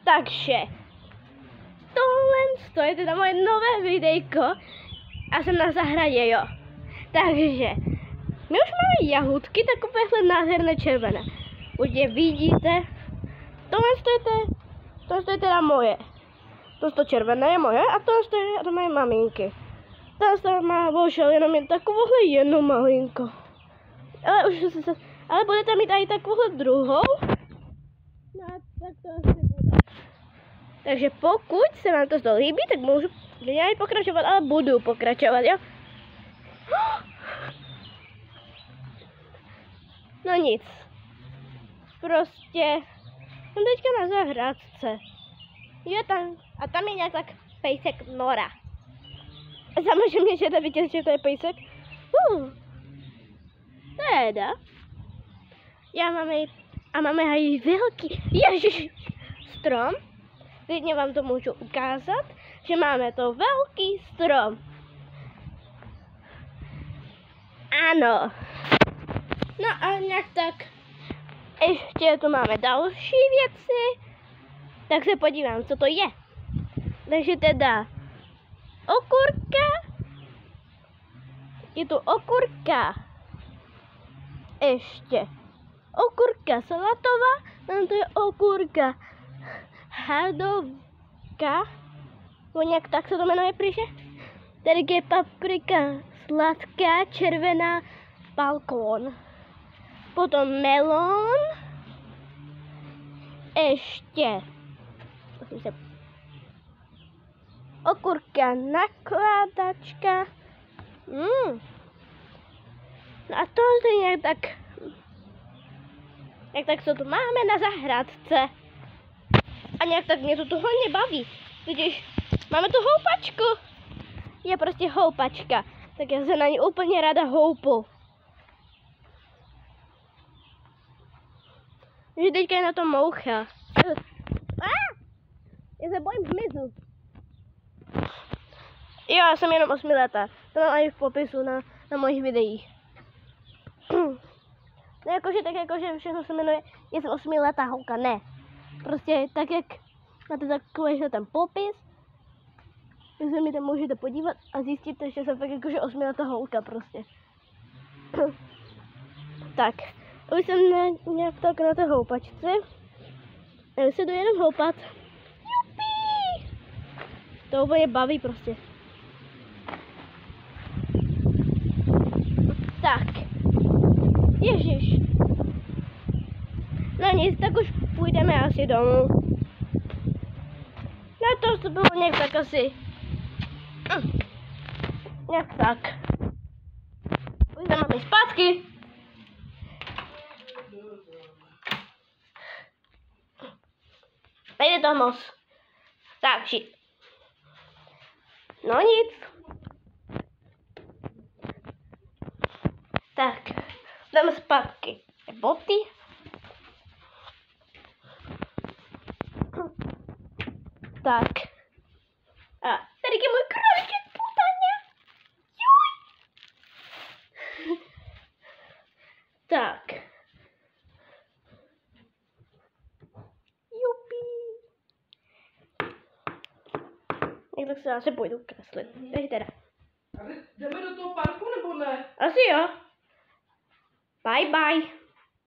Takže tohle je teda moje nové videjko a jsem na zahradě, jo. Takže my už máme jahůdky takovéhle nádherné červené. Už je vidíte. Tohle je teda moje. To červené je moje a tohle je od mé maminky. Tohle má bohužel jenom jen takovouhle jednu malinko. Ale budete mít i takovouhle druhou. No a tak to asi bude. Takže pokud se vám to líbí, tak můžu i pokračovat, ale budu pokračovat, jo? No nic. Prostě jsem teďka na zahrádce. Jo, tam. A tam je nějak tak pejsek Nora. Samozřejmě, že nevíte, že to je pejsek. Teda. Máme i velký strom. Klidně vám to můžu ukázat, že máme to velký strom. Ano. No a nějak tak. Ještě tu máme další věci. Tak se podívám, co to je. Takže teda okurka. Je tu okurka. Ještě. Okurka salatová. Tam to je okurka hadovka. No nějak tak se to jmenuje, pryže. Tady je paprika sladká, červená, balkón. Potom melon. Ještě. Okurka nakládačka. No a to je nějak tak. Jak tak co tu máme na zahrádce. A nějak tak mě to tu hodně baví. Totiž máme tu houpačku. Je prostě houpačka. Tak já se na ní úplně ráda houpu. Že teďka je na to moucha. Já se bojím hmyzu. Jo, já jsem jenom 8letá. To mám i v popisu na mojich videích. Ne jakože tak jakože všechno se jmenuje, jsem 8letá holka, ne. Prostě tak jak máte takovýhle ten popis, tak se mi tam můžete podívat a zjistíte, že jsem tak jakože 8letá holka prostě. Tak, už jsem nějak tak na té houpačce. A už se jdu jenom houpat. Jupi! To úplně baví prostě. Tak. Ježiš. No nic, tak už půjdeme asi domů. No to bylo nějak tak asi. Nějak tak. Už máme zpátky. Nejde to moc. Takže. No nic. Tak. Dáme zpátky boty. Tak. A tady je můj králíček putaně. Juj. Tak. Jupi. Tak se asi půjdu kreslit. Takže teda. Ale jdeme do toho parku nebo ne? Asi jo. Bye bye.